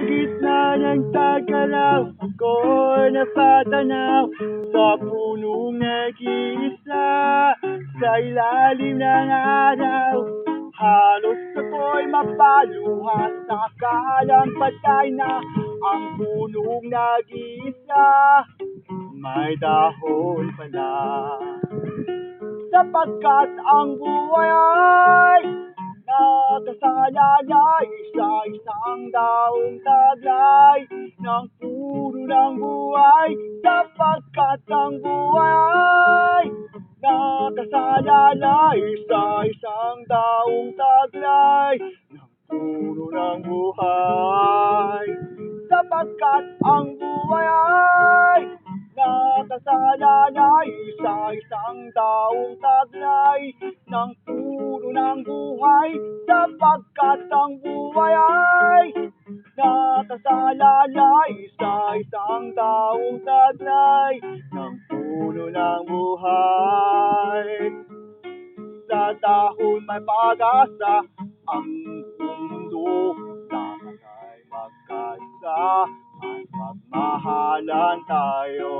gitna ng tagalaw, ako'y natatanaw sa punong nag-iisa. Sa ilalim ng araw, halos ako'y mapaluha sa akalang patay na ang punong nag-iisa. May dahon pala, sapagkat ang buhay ay nakasalalay sa isang daong taglay ng puno ng buhay. Sapagkat ang buhay ay nakasalalay sa isang daong taglay ng puno ng buhay. Sapagkat ang buhay ay nakasalalay sa isang daong taglay ng puno ng buhay. Sapagkat ang buhay ay nakasalalay sa isang daong taglay ng puno ng buhay. Sa dahon may pag-asa ang mundo, dapat ay magkaisa at magmahalan tayo.